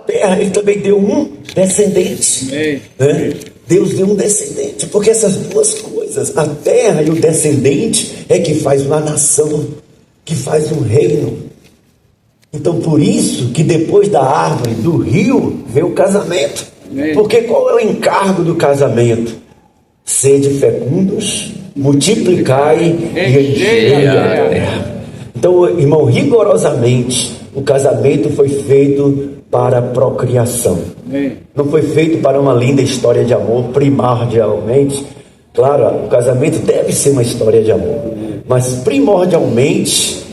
terra, ele também deu um descendente. Né? Deus deu um descendente, porque essas duas coisas, a terra e o descendente, é que faz uma nação, que faz um reino. Então por isso que depois da árvore, do rio, vem o casamento. Porque qual é o encargo do casamento? Sede fecundos, multiplicai e enchei a terra. Então, irmão, rigorosamente, o casamento foi feito para a procriação. Não foi feito para uma linda história de amor, primordialmente. Claro, o casamento deve ser uma história de amor, mas primordialmente,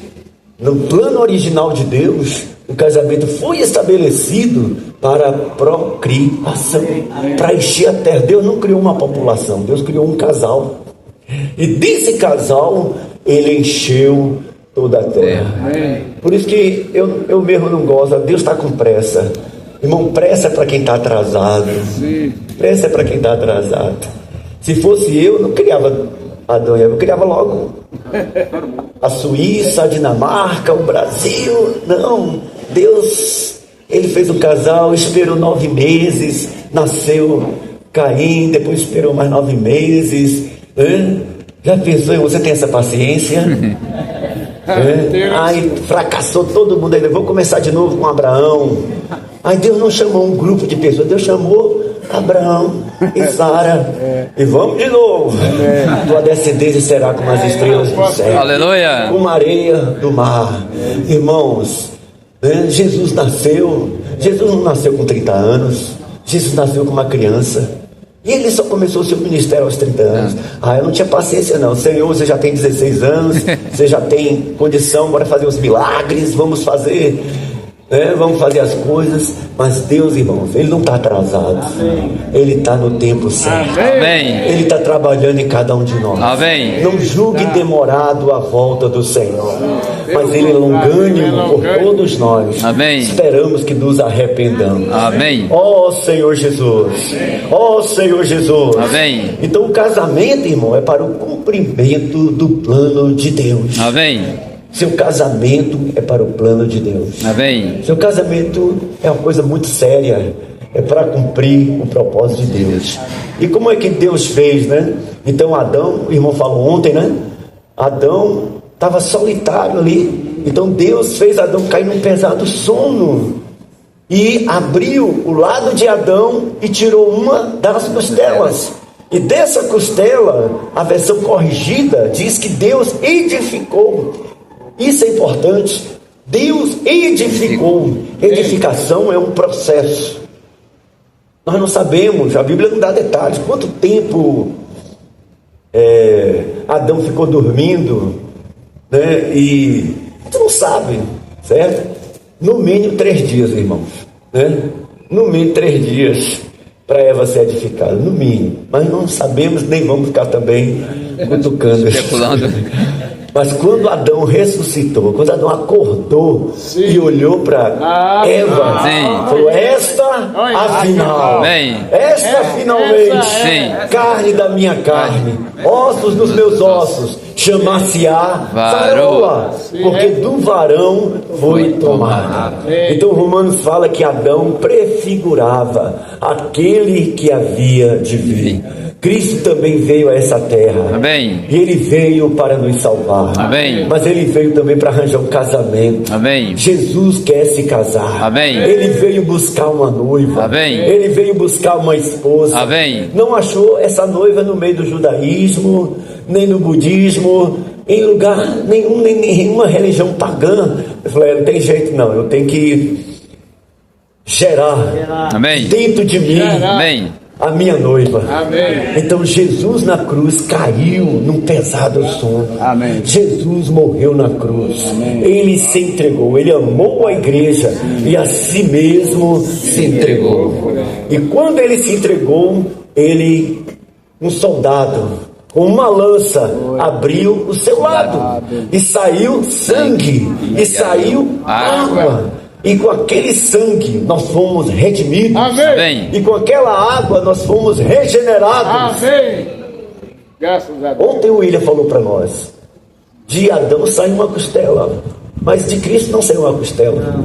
no plano original de Deus, o casamento foi estabelecido para a procriação, para encher a terra. Deus não criou uma população, Deus criou um casal. E desse casal, ele encheu toda a terra. Por isso que eu mesmo não gosto. Deus está com pressa. Irmão, pressa é para quem está atrasado. Pressa é para quem está atrasado. Se fosse eu, não criava Adão e Eva, eu criava logo a Suíça, a Dinamarca, o Brasil. Não, Deus, ele fez um casal, esperou 9 meses, nasceu Caim, depois esperou mais 9 meses. Já pensou, você tem essa paciência? Aí fracassou todo mundo, aí vou começar de novo com Abraão. Aí Deus não chamou um grupo de pessoas, Deus chamou Abraão e Sara. E vamos de novo. Tua descendência será como as estrelas do céu, aleluia, como a areia do mar. Irmãos, Jesus nasceu. Jesus não nasceu com 30 anos. Jesus nasceu como uma criança. E ele só começou o seu ministério aos 30 anos. Eu não tinha paciência não. Senhor, você já tem 16 anos, você já tem condição, bora fazer os milagres, vamos fazer as coisas. Mas Deus, irmãos, ele não está atrasado. Ele está no tempo certo. Ele está trabalhando em cada um de nós. Não julgue demorado a volta do Senhor, mas ele é longânimo por todos nós. Esperamos que nos arrependamos. Ó Senhor Jesus, ó Senhor Jesus. Então o casamento, irmão, é para o cumprimento do plano de Deus. Seu casamento é para o plano de Deus. Seu casamento é uma coisa muito séria. É para cumprir o propósito de Deus. E como é que Deus fez, né? Então Adão, o irmão falou ontem, né? Adão estava solitário ali. Então Deus fez Adão cair num pesado sono. E abriu o lado de Adão e tirou uma das costelas. E dessa costela, a versão corrigida diz que Deus edificou. Isso é importante. Deus edificou. Edificação é um processo. Nós não sabemos, a Bíblia não dá detalhes. Quanto tempo Adão ficou dormindo, né? E a gente não sabe, certo? No mínimo 3 dias, irmãos, né? No mínimo 3 dias para Eva ser edificada, no mínimo. Mas não sabemos, nem vamos ficar também cutucando, especulando. Mas quando Adão ressuscitou, quando Adão acordou e olhou para Eva, falou: esta afinal, esta finalmente, carne da minha carne, ossos dos meus ossos, chamar-se-á varoa, porque do varão foi tomada. Então Romanos fala que Adão prefigurava aquele que havia de vir. Cristo também veio a essa terra. E ele veio para nos salvar. Mas ele veio também para arranjar um casamento. Jesus quer se casar. Ele veio buscar uma noiva. Ele veio buscar uma esposa. Não achou essa noiva no meio do judaísmo, nem no budismo, em lugar nenhum, nem nenhuma religião pagã. Eu falei: não tem jeito não, eu tenho que gerar dentro de mim a minha noiva. Então Jesus na cruz caiu num pesado sono. Jesus morreu na cruz. Ele se entregou, ele amou a igreja e a si mesmo se entregou. E quando ele se entregou, um soldado com uma lança abriu o seu lado e saiu sangue e saiu água. E com aquele sangue nós fomos redimidos. E com aquela água nós fomos regenerados. Graças a Deus. Ontem o William falou para nós: de Adão saiu uma costela, mas de Cristo não saiu uma costela.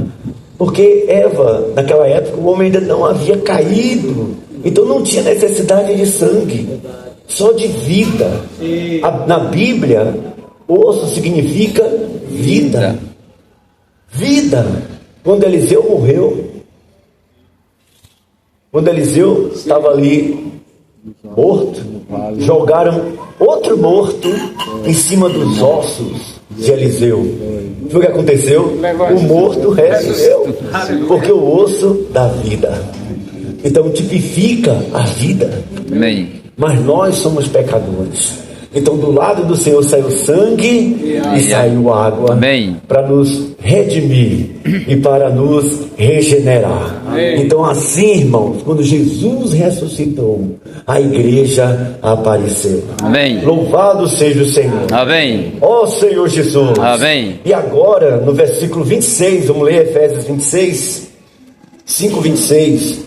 Porque Eva, naquela época, o homem ainda não havia caído. Então não tinha necessidade de sangue, só de vida. Na Bíblia, osso significa vida. Vida. Quando Eliseu morreu, quando Eliseu estava ali morto, jogaram outro morto em cima dos ossos de Eliseu. Foi o que aconteceu? O morto ressuscitou, porque o osso dá vida. Então tipifica a vida. Amém. Mas nós somos pecadores. Então do lado do Senhor saiu sangue e saiu água para nos redimir e para nos regenerar. Então assim, irmãos, quando Jesus ressuscitou, a igreja apareceu. Amém. Louvado seja o Senhor. Amém. Ó Senhor Jesus. Amém. E agora, no versículo 26, vamos ler Efésios 26, 5:26.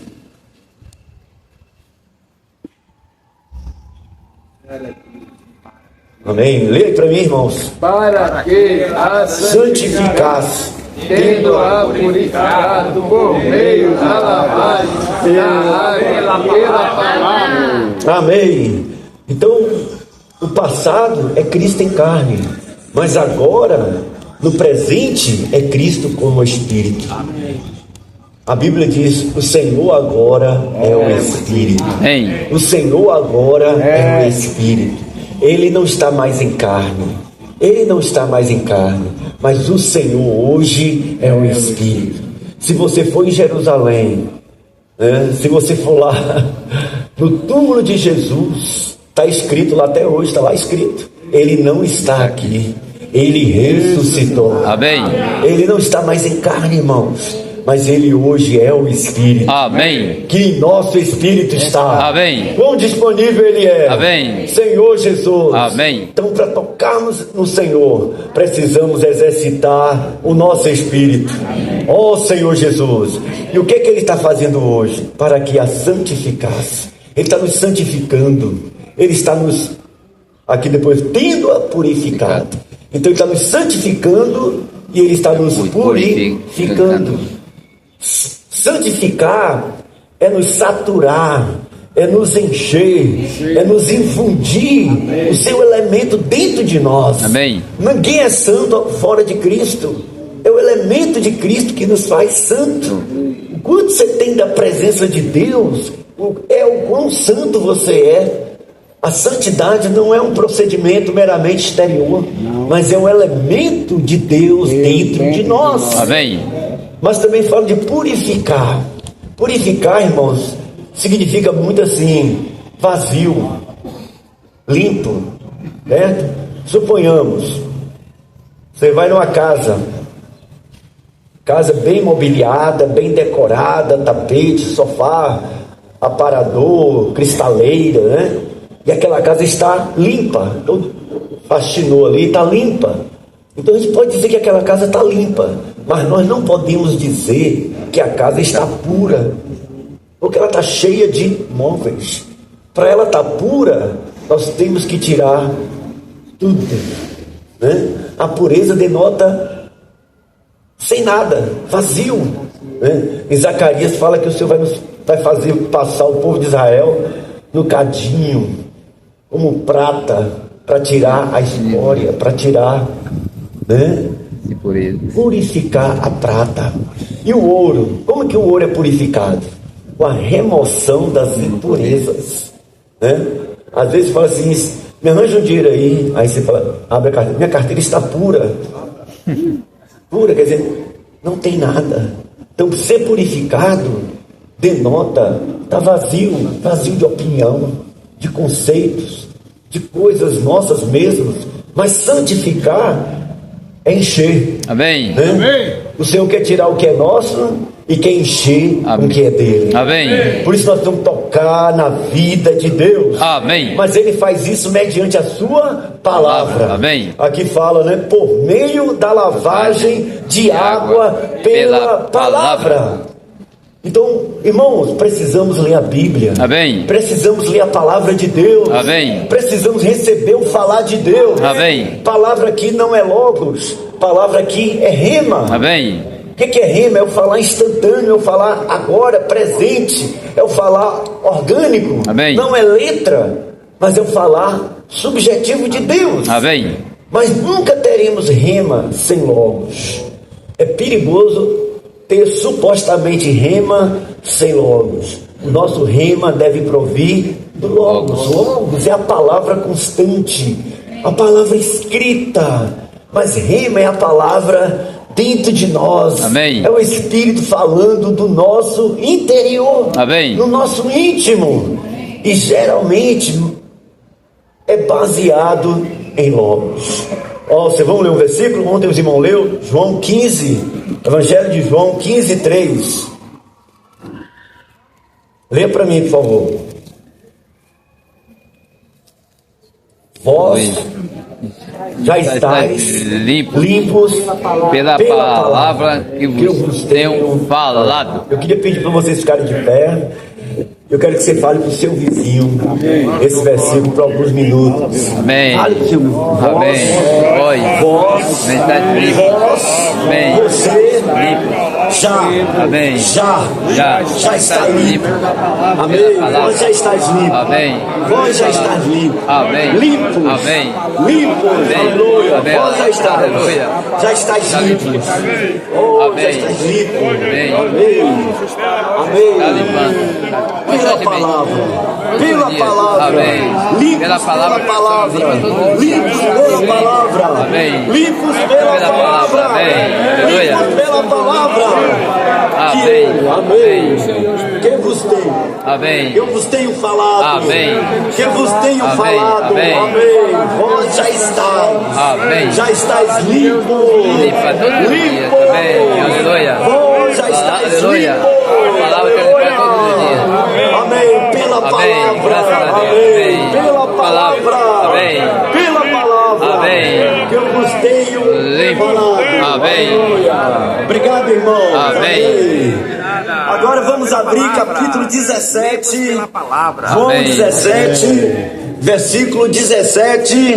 Amém. Leia para mim, irmãos. Para que a santificasse, tendo-a purificado por meio da lavagem da água pela palavra. Amém. Então, o passado é Cristo em carne, mas agora, no presente, é Cristo como Espírito. A Bíblia diz: o Senhor agora é o Espírito. O Senhor agora é o Espírito. Ele não está mais em carne. Ele não está mais em carne. Mas o Senhor hoje é o Espírito. Se você for em Jerusalém, se você for lá no túmulo de Jesus, está escrito lá até hoje, está lá escrito: Ele não está aqui. Ele ressuscitou. Amém. Ele não está mais em carne, irmãos, mas Ele hoje é o Espírito. Amém. Que em nosso Espírito está. Amém. Quão disponível Ele é. Amém. Senhor Jesus. Amém. Então, para tocarmos no Senhor, precisamos exercitar o nosso Espírito. Ó Senhor Jesus. E o que é que Ele está fazendo hoje? Para que a santificasse. Ele está nos santificando. Ele está nos, aqui depois, tendo-a purificado. Então Ele está nos santificando e Ele está nos purificando. Santificar é nos saturar, é nos encher, é nos infundir o seu elemento dentro de nós. Amém. Ninguém é santo fora de Cristo. É o elemento de Cristo que nos faz santo. O quanto você tem da presença de Deus é o quão santo você é. A santidade não é um procedimento meramente exterior, mas é um elemento de Deus dentro de nós. Amém. Mas também fala de purificar. Purificar, irmãos, significa muito assim: vazio, limpo, certo? Suponhamos, você vai numa casa bem mobiliada, bem decorada, tapete, sofá, aparador, cristaleira, né? E aquela casa está limpa, todo faxinou ali, está limpa. Então a gente pode dizer que aquela casa está limpa, mas nós não podemos dizer que a casa está pura, porque ela está cheia de móveis. Para ela estar pura, nós temos que tirar tudo, né? A pureza denota sem nada, vazio, né? Em Zacarias fala que o Senhor vai fazer passar o povo de Israel no cadinho, como prata, para tirar a escória, para tirar, né? Purificar a prata. E o ouro, como que o ouro é purificado? Com a remoção das impurezas, né? Às vezes fala assim: me arranja um dinheiro aí você fala, abre a carteira, minha carteira está pura. Pura quer dizer, não tem nada. Então ser purificado denota, está vazio de opinião, de conceitos, de coisas nossas mesmos. Mas santificar é encher. Amém. Né? Amém. O Senhor quer tirar o que é nosso e quer encher o que é dele. Amém. Por isso nós vamos tocar na vida de Deus. Amém. Mas Ele faz isso mediante a sua palavra. Amém. Aqui fala, né? Por meio da lavagem de água pela palavra. Então, irmãos, precisamos ler a Bíblia. Amém. Precisamos ler a palavra de Deus. Amém. Precisamos receber o falar de Deus. Amém. Palavra aqui não é logos, palavra aqui é rema. Amém. que é rema? É o falar instantâneo, é o falar agora, presente, é o falar orgânico. Amém. Não é letra, mas é o falar subjetivo de Deus. Amém. Mas nunca teremos rema sem logos. É perigoso ter supostamente rema sem logos. O nosso rema deve provir do logos. Logos é a palavra constante, a palavra escrita. Mas rema é a palavra dentro de nós. Amém. É o Espírito falando do nosso interior. Amém. No nosso íntimo. E geralmente é baseado em logos. Vocês vão ler um versículo? Ontem os irmãos leu João 15, Evangelho de João 15, 3. Lê para mim, por favor. Vós já estáis limpos pela palavra que vos tenho falado. Eu queria pedir para vocês ficarem de pé. Eu quero que você fale para o seu vizinho esse versículo por alguns minutos. Amém. Fale para o seu vizinho. Vós, você já está limpo. Amém. Vós já estáis limpo. Amém. Vós já estáis limpo. Amém. Limpos. Amém. Limpos. Aleluia. Amém. Vós já estáis. Aleluia. Já estáis limpos. Oh, já estáis limpos. Amém. Amém. Amém. Pela palavra. Pela palavra. Amém. Limpos Pela palavra. pela palavra. Limpos pela palavra. Amém. Limpos pela palavra. Amém. Limpos pela palavra. Amém. Amém. Que vos tenho. Amém. Eu vos tenho falado. Amém. Que vos tenho Amém. falado. Amém. Amém. Vós já estáis. Amém. Já estáis limpo. Limpa todos os dias. Amém. Aleluia. Vós já estáis Aleluia. limpo. A palavra que limpa todos os dias. Amém. Pela Amém. Graças palavra. a Deus. Amém. Amém. Pela palavra. Amém. Pela palavra. Amém. Que eu vos tenho Limpo. falado. Amém. Aleluia. Obrigado, irmão. Amém. Agora vamos abrir capítulo 17. João Amém. 17, versículo 17.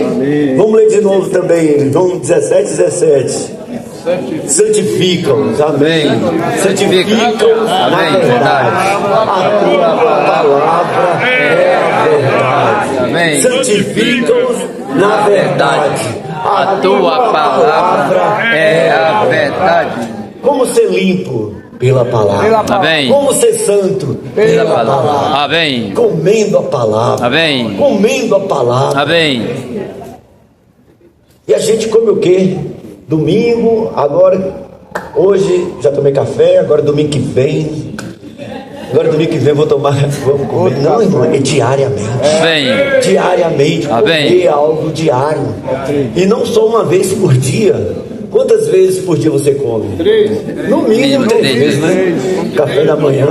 Vamos ler de novo também. João 17, 17. Santificam-nos, amém. Santificam-nos na Amém. verdade. A tua palavra é a verdade. Amém. Santificam-nos na verdade. A tua palavra é a verdade. Como ser limpo? Pela palavra. Amém. Como ser santo? Pela palavra. Amém. Comendo a palavra. Amém. Comendo a palavra. Amém. E a gente come o quê? Domingo, agora, hoje já tomei café, agora domingo que vem. Agora domingo que vem vou comer. Não, irmão, é diariamente. Amém. Diariamente, Amém. comer algo diário. E não só uma vez por dia. Quantas vezes por dia você come? 3. No mínimo 3 vezes, né? Café da manhã,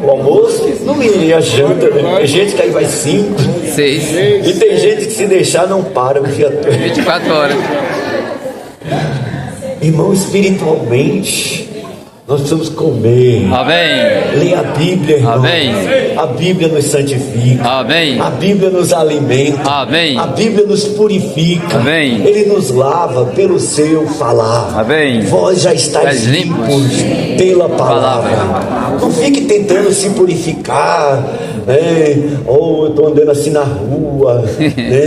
o almoço, no mínimo, e a janta, né? Tem gente que aí vai 5. 6. E tem gente que se deixar não para o dia todo. 24 horas. Irmão, espiritualmente, nós precisamos comer. Amém. Ler a Bíblia, irmão. Amém. A Bíblia nos santifica. Amém. A Bíblia nos alimenta. Amém. A Bíblia nos purifica. Amém. Ele nos lava pelo seu falar. Amém. Vós já estáis limpos pela palavra. Não fique tentando se purificar, né? Ou eu estou andando assim na rua, né?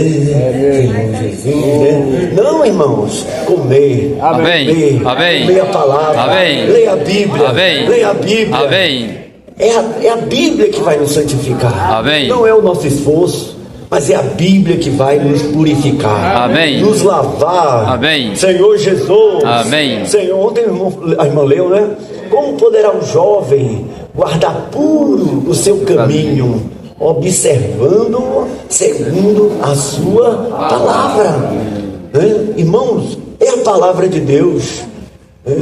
Não, irmãos, comer. Amém. Comer, Amém. Leia a palavra. Amém. Leia a Bíblia. Amém. Leia a Bíblia. Amém. É a Bíblia que vai nos santificar. Amém. Não é o nosso esforço, mas é a Bíblia que vai nos purificar. Amém. Nos lavar. Amém. Senhor Jesus. Amém. Senhor, ontem a irmã leu, né? Como poderá um jovem guardar puro o seu caminho, observando segundo a sua palavra? Né? Irmãos, é a palavra de Deus. Né?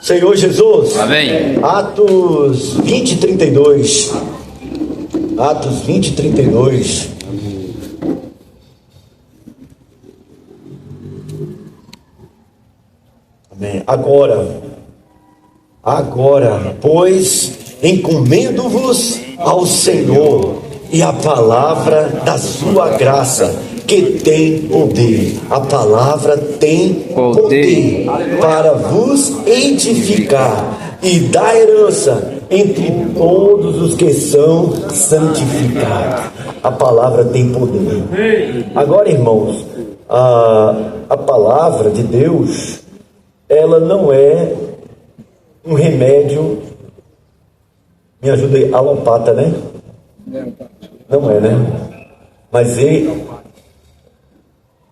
Senhor Jesus. Amém. Atos 20, 32. Atos 20, 32. Amém. Agora, pois, encomendo-vos ao Senhor e à palavra da sua graça, que tem poder. A palavra tem poder para vos edificar e dar herança entre todos os que são santificados. A palavra tem poder. Agora, irmãos, a palavra de Deus, ela não é um remédio, me ajuda aí, alopata, né? Não é, né? Mas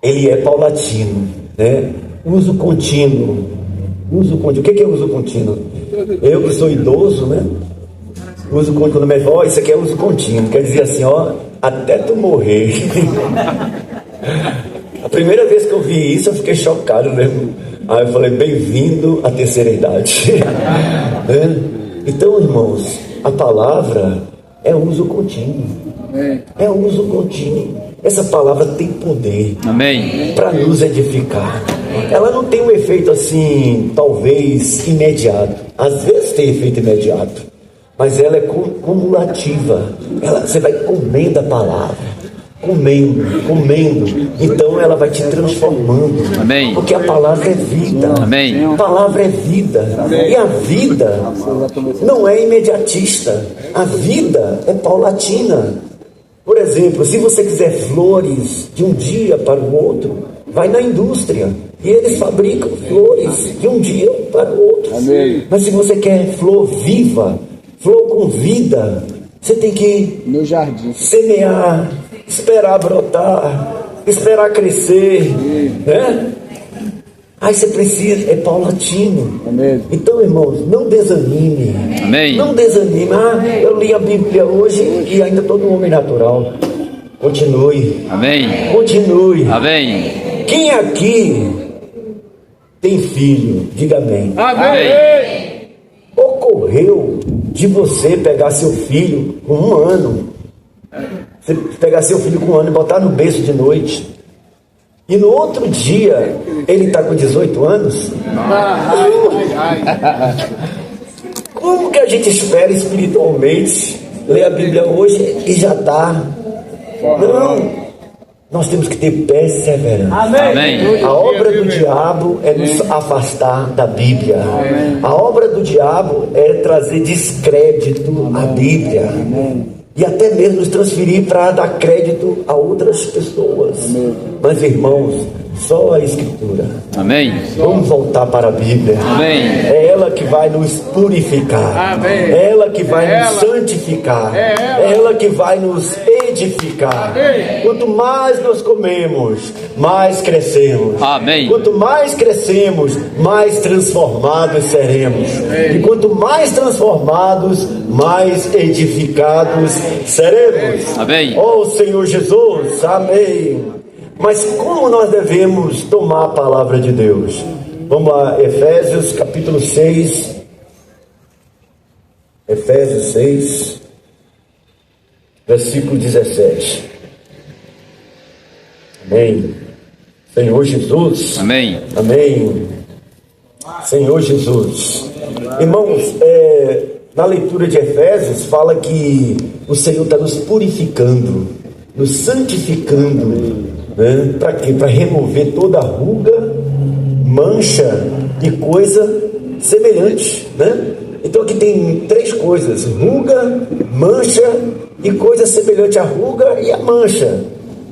ele é paulatino, né? Uso contínuo. Uso contínuo. O que é uso contínuo? Eu que sou idoso, né? Uso contínuo. Isso aqui é uso contínuo. Quer dizer assim, ó, até tu morrer. A primeira vez que eu vi isso, eu fiquei chocado, né? Aí eu falei, bem-vindo à terceira idade. Então, irmãos, a palavra é uso contínuo. É uso contínuo. Essa palavra tem poder. Amém. Para nos edificar. Ela não tem um efeito assim, talvez imediato. Às vezes tem efeito imediato, mas ela é cumulativa. Você vai comendo a palavra. Comendo. Então ela vai te transformando. Amém. Porque a palavra é vida. Amém. A palavra é vida. E a vida não é imediatista. A vida é paulatina. Por exemplo, se você quiser flores de um dia para o outro, vai na indústria e eles fabricam flores de um dia para o outro. Amém. Mas se você quer flor viva, flor com vida, você tem que No jardim. semear, esperar brotar, esperar crescer, né? Aí você precisa, é paulatino. Amém. Então, irmãos, não desanime. Amém. Não desanime. Eu li a Bíblia hoje e ainda estou no homem natural. Continue. Amém. Continue. Amém. Quem aqui tem filho? Diga amém. Amém. Ocorreu de você pegar seu filho com 1 ano, você pegar seu filho com 1 ano e botar no berço de noite, e no outro dia ele está com 18 anos? Como que a gente espera espiritualmente ler a Bíblia hoje e já está? Não, nós temos que ter perseverança. Amém. A obra do diabo é nos afastar da Bíblia. A obra do diabo é trazer descrédito à Bíblia. E até mesmo nos transferir para dar crédito a outras pessoas. Mas, irmãos, só a Escritura. Amém. Vamos voltar para a Bíblia. Amém. É ela que vai nos purificar. Amém. É ela que vai É nos ela. santificar. É ela. É ela que vai nos edificar. Amém. Quanto mais nós comemos, mais crescemos. Amém. Quanto mais crescemos, mais transformados seremos. E quanto mais transformados, mais edificados seremos. Amém. Oh Senhor Jesus, amém. Mas como nós devemos tomar a palavra de Deus? Vamos lá, Efésios capítulo 6. Efésios 6, versículo 17. Amém. Senhor Jesus. Amém. Amém. Senhor Jesus. Irmãos, na leitura de Efésios fala que o Senhor está nos purificando, nos santificando, né? Para quê? Para remover toda ruga, mancha e coisa semelhante, né? Então aqui tem 3 coisas: ruga, mancha e coisa semelhante à ruga e à mancha,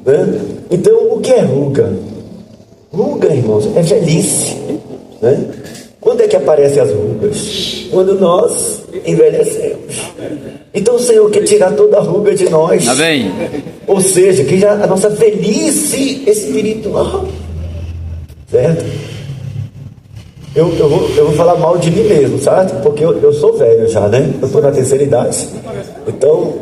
né? Então o que é ruga? Ruga, irmãos, é velhice, né? Quando é que aparecem as rugas? Quando nós envelhecemos. Então o Senhor quer tirar toda a ruga de nós. Amém. Ou seja, que já a nossa velhice espiritual, certo? Eu vou falar mal de mim mesmo, certo? Porque eu sou velho já, né? Eu estou na terceira idade. Então,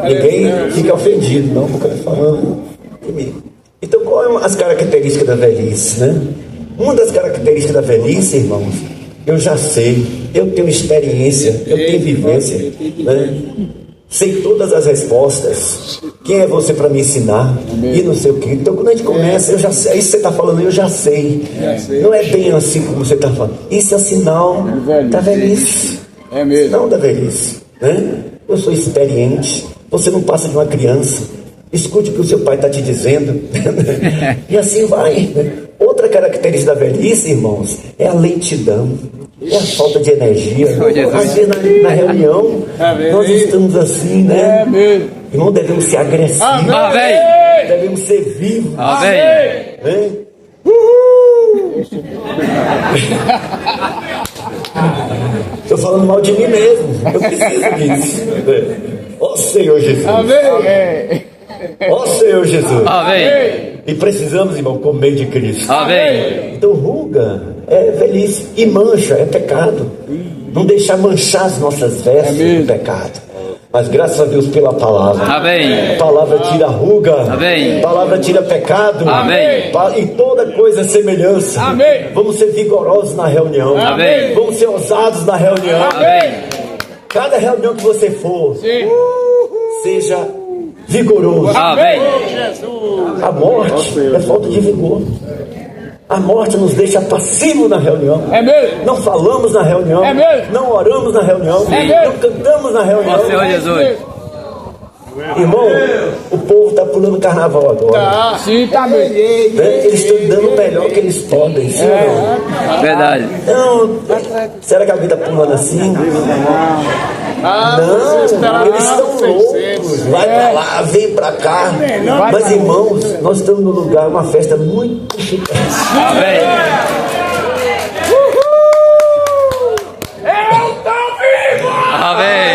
ninguém fica ofendido, não, porque eu estou falando de mim. Então, quais são as características da velhice, né? Uma das características da velhice, irmãos, eu já sei, eu tenho experiência, eu tenho vivência, né? Sei todas as respostas. Quem é você para me ensinar? E não sei o que. Então, quando a gente começa, eu já sei. Isso que você está falando, eu já sei. Não é bem assim como você está falando. Isso é sinal da velhice. É mesmo. Sinal da velhice, né? Eu sou experiente. Você não passa de uma criança. Escute o que o seu pai está te dizendo. E assim vai. Outra característica da velhice, irmãos, é a lentidão. É a falta de energia. Às vezes na reunião, nós estamos assim, né? Irmão, devemos ser agressivos. Amém. Devemos ser vivos. Amém. Né? Estou falando mal de mim mesmo. Eu preciso disso. Ó Senhor Jesus. Amém. Ó Senhor Jesus. Amém. E precisamos, irmão, comer de Cristo. Amém. Então ruga é velhice e mancha é pecado. Não deixar manchar as nossas vestes do pecado. Mas graças a Deus pela palavra. Amém. A palavra tira ruga. Amém. A palavra tira pecado. Amém. E toda coisa é semelhança. Amém. Vamos ser vigorosos na reunião. Amém. Vamos ser ousados na reunião. Amém. Cada reunião que você for, seja vigoroso. Amém. A morte é falta de vigor. A morte nos deixa passivos na reunião. É mesmo. Não falamos na reunião. É mesmo. Não oramos na reunião. Não cantamos na reunião. Ó Senhor Jesus. Irmão, o povo está pulando carnaval agora. Tá. Sim, tá mesmo. Eles estão dando o melhor que eles podem. Sim ou não? Verdade. Não, será que a vida pulando assim? Não, eles estão loucos. Vai pra lá, vem pra cá. Mas irmãos, nós estamos num lugar, uma festa muito chique. Amém. Eu tô vivo! Amém.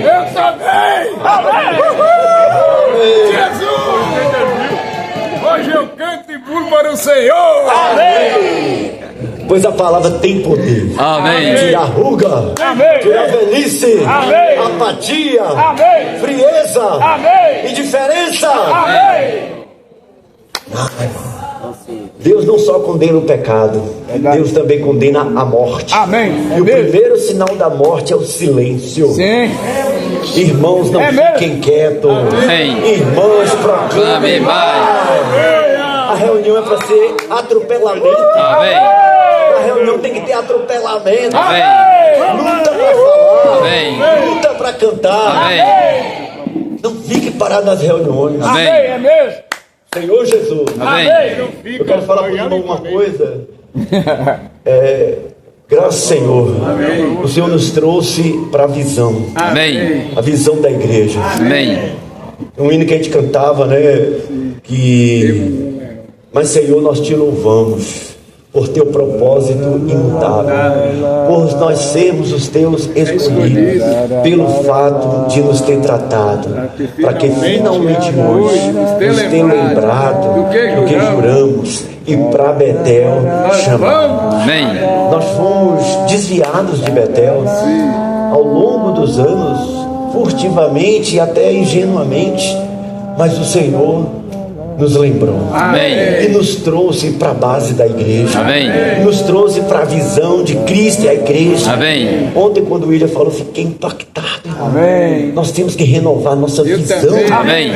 Eu também! Amém! Jesus! Hoje eu canto e pulo para o Senhor! Amém! Pois a palavra tem poder. Amém. Tira a ruga, Amém! tira a velhice, Amém. apatia, Amém. frieza, Amém. indiferença. Amém! Deus não só condena o pecado, Deus também condena a morte. Amém. E o primeiro sinal da morte é o silêncio. Sim. Irmãos, não É mesmo? fiquem quietos. Amém. Irmãos, proclamem Amém. mais. A reunião é para ser atropelamento. Amém. A reunião tem que ter atropelamento. Amém. Luta para falar. Amém. Luta para cantar. Amém. Não fique parado nas reuniões. Amém. É mesmo. Senhor Jesus. Amém. Eu quero falar para o irmão uma coisa. Graças ao Senhor. O Senhor nos trouxe para a visão. Amém. A visão da igreja. Amém. Um hino que a gente cantava, né? Mas Senhor, nós te louvamos por teu propósito imutável, por nós sermos os teus escolhidos, pelo fato de nos ter tratado, para que finalmente hoje nos ter lembrado do que juramos e para Betel chamamos. Amém. Nós fomos desviados de Betel ao longo dos anos, furtivamente e até ingenuamente, mas o Senhor nos lembrou. Amém. E nos trouxe para a base da igreja. Amém. Nos trouxe para a visão de Cristo e a igreja. Amém. Ontem, quando o William falou, fiquei impactado. Amém. Nós temos que renovar nossa visão. Amém.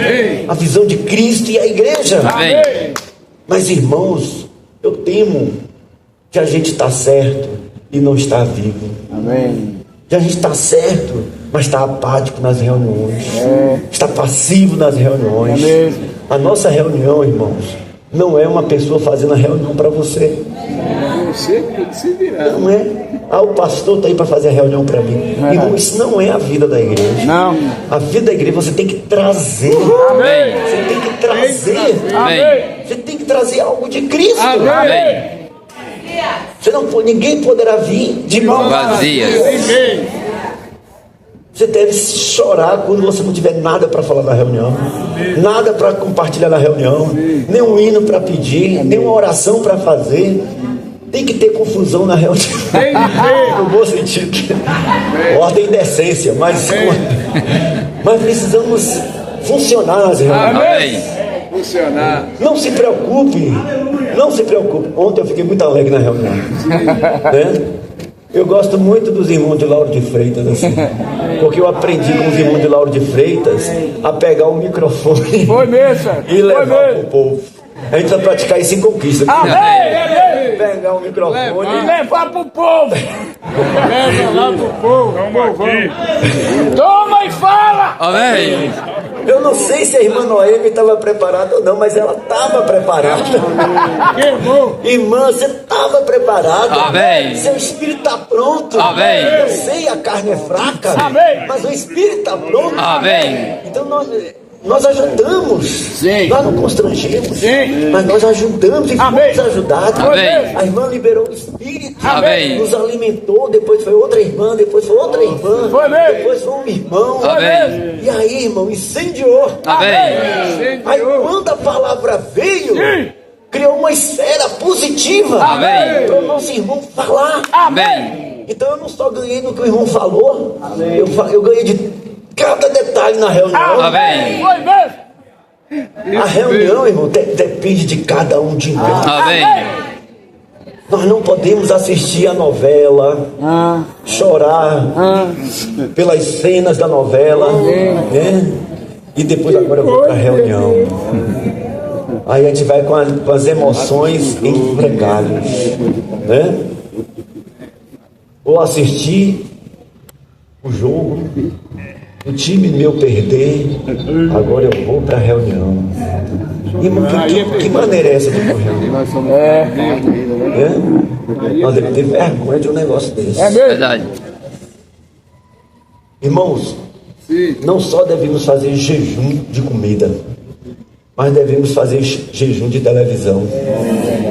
A visão de Cristo e a igreja. Amém. Mas, irmãos, eu temo que a gente está certo e não está vivo. Amém. Que a gente está certo, mas está apático nas reuniões. Está passivo nas reuniões. A nossa reunião, irmãos, não é uma pessoa fazendo a reunião para você. Você tem que se virar. Não é. O pastor está aí para fazer a reunião para mim. Irmão, isso não é a vida da igreja. Não. A vida da igreja você tem que trazer. Amém. Você tem que trazer. Amém. Você tem que trazer algo de Cristo. Amém. Você não, ninguém poderá vir de mãos Vazias. Você deve chorar quando você não tiver nada para falar na reunião, nada para compartilhar na reunião, nem um hino para pedir, nem uma oração para fazer. Tem que ter confusão na reunião. No bom sentido. Ordem e decência, mas precisamos funcionar nas reuniões. Amém. Funcionar. Não se preocupe. Não se preocupe. Ontem eu fiquei muito alegre na reunião. Né? Eu gosto muito dos irmãos de Lauro de Freitas, assim, porque eu aprendi com os irmãos de Lauro de Freitas a pegar o microfone Foi mesmo. e levar para o povo. A gente vai praticar isso em conquista. Amém. Pegar o microfone E levar pro povo. Leva lá pro povo. Toma e fala. Amém. Eu não sei se a irmã Noemi estava preparada ou não, mas ela estava preparada. Irmã, você estava preparada. Amém. Seu espírito está pronto. Amém. Eu sei, a carne é fraca, mas o espírito está pronto. Amém. Então nós ajudamos. Sim. Nós não constrangemos. Sim. Mas nós ajudamos e fomos ajudados. Amém. A irmã liberou o espírito. Amém. Nos alimentou. Depois foi outra irmã. Depois foi outra irmã. Depois foi um irmão. Amém. E aí, irmão, incendiou. Amém. Aí quando a palavra veio, criou uma esfera positiva para o nosso irmão falar. Amém. Então eu não só ganhei no que o irmão falou, eu ganhei de cada detalhe na reunião. Amém. A reunião, irmão, depende de cada um de nós. Amém. Nós não podemos assistir a novela, chorar pelas cenas da novela, né? E depois agora eu vou para a reunião. Aí a gente vai com as emoções empregadas, né? Ou assistir o jogo, o time meu perder, agora eu vou para a reunião. Irmão, que maneira é essa de ir para a reunião? Nós devemos ter vergonha de um negócio desse. Verdade. Irmãos, não só devemos fazer jejum de comida, mas devemos fazer jejum de televisão,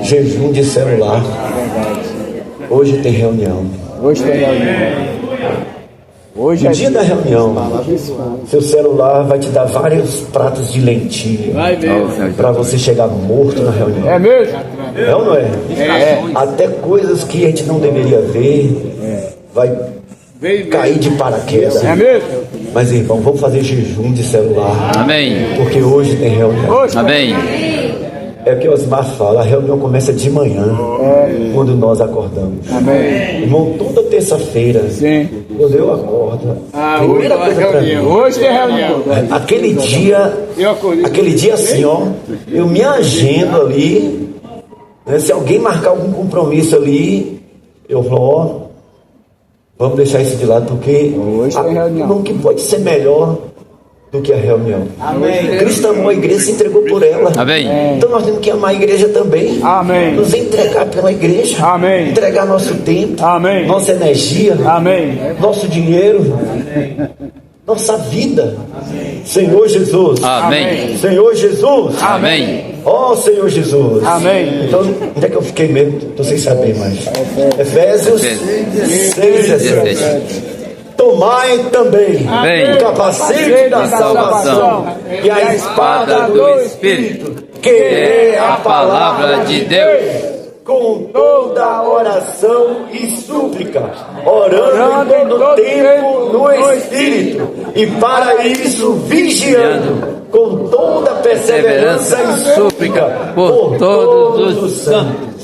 jejum de celular. Hoje tem reunião. No dia da reunião, seu celular vai te dar vários pratos de lentilha para você chegar morto na reunião. É mesmo? É ou não é? Até coisas que a gente não deveria ver vai cair de paraquedas. É mesmo? Mas irmão, vamos fazer jejum de celular. Amém. Porque hoje tem reunião. Amém. É o que Osmar fala, a reunião começa de manhã, quando nós acordamos. Amém. Irmão, toda terça-feira, quando eu acordo, primeira coisa pra mim, Hoje tem reunião. aquele dia assim, ó, eu me agendo ali, né, se alguém marcar algum compromisso ali, eu falo, ó, vamos deixar isso de lado, porque não que pode ser melhor do que a reunião. Amém. Cristo amou a igreja, se entregou por ela. Amém. Então nós temos que amar a igreja também. Amém. Nos entregar pela igreja. Amém. Entregar nosso tempo. Amém. Nossa energia. Amém. Nosso dinheiro. Nossa vida. Senhor Jesus. Amém. Senhor Jesus. Amém. Ó Senhor Jesus. Amém. Então, onde é que eu fiquei mesmo? Estou sem saber mais. Efésios 6:17. Tomai também o capacete da salvação e a espada do Espírito, que é a palavra de Deus, com toda oração e súplica, orando em todo tempo no Espírito, e para isso vigiando com toda perseverança e súplica por todos os santos.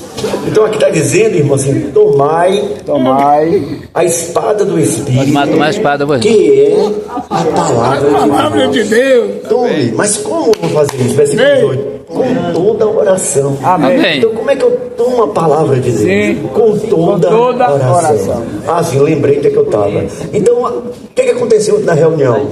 Então aqui está dizendo, irmão, assim, tomai a espada do Espírito, Tomar a espada, que é a palavra de Deus. Tome, mas como eu vou fazer isso? Versículo 18. Com toda oração. Amém. Então como é que eu tomo a palavra de Deus? Com toda oração. Ah, sim, lembrei onde é que eu estava. Então, o que aconteceu na reunião?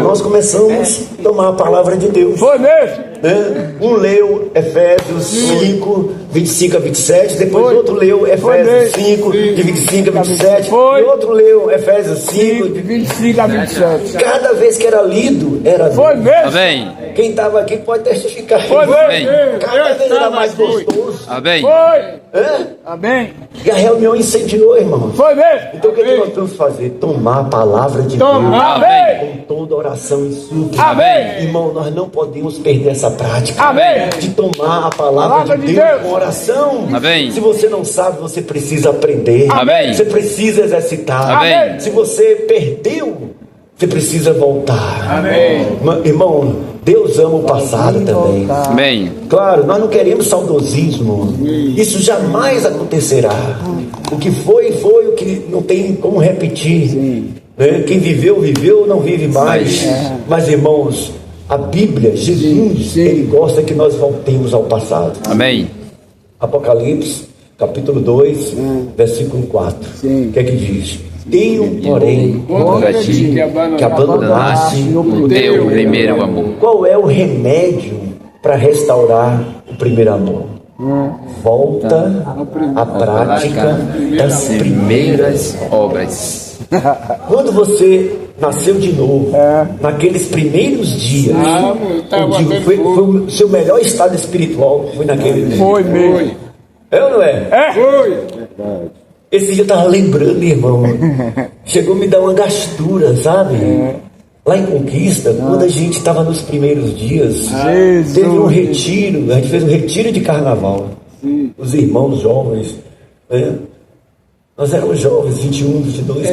Nós começamos a tomar a palavra de Deus. Foi mesmo? Né? Um leu Efésios 5, 25 a 27, depois outro leu Efésios 5, de 25 a 27, e outro leu Efésios 5, de 25 a 27. Cada vez que era lido, era Foi mesmo? Amém. Quem estava aqui pode testificar. Foi mesmo? Cada vez era mais gostoso. Amém. Foi. É? Amém. E a reunião incendiou, irmão. Foi mesmo? Então o que nós temos que fazer? Tomar a palavra de Deus Amém. com toda oração e súplica. Amém. Irmão, nós não podemos perder essa prática. Amém. De tomar a palavra de Deus com oração. Amém. Se você não sabe, você precisa aprender. Amém. Você precisa exercitar. Amém. Se você perdeu, você precisa voltar. Amém. Irmão, Deus ama o passado também. Amém. Claro, nós não queremos saudosismo. Isso jamais acontecerá. O que foi, foi. O que não tem como repetir. Né? Quem viveu, viveu, não vive mais. Mas, irmãos, a Bíblia, Jesus, Ele gosta que nós voltemos ao passado. Amém. Apocalipse, capítulo 2, versículo 4. O que é que diz? Tenho, porém, contra ti que abandonaste o teu primeiro amor. Qual é o remédio para restaurar o primeiro amor? Volta à prática das primeiras obras. Quando você nasceu de novo, naqueles primeiros dias, eu digo, foi o seu melhor estado espiritual, foi naquele dia. Foi mesmo. É ou não é? Foi. Esse dia eu estava lembrando, irmão. Chegou a me dar uma gastura, sabe? Lá em Conquista, quando a gente estava nos primeiros dias, teve um retiro, a gente fez um retiro de carnaval. Os irmãos jovens, né? Nós éramos jovens, 21, 22,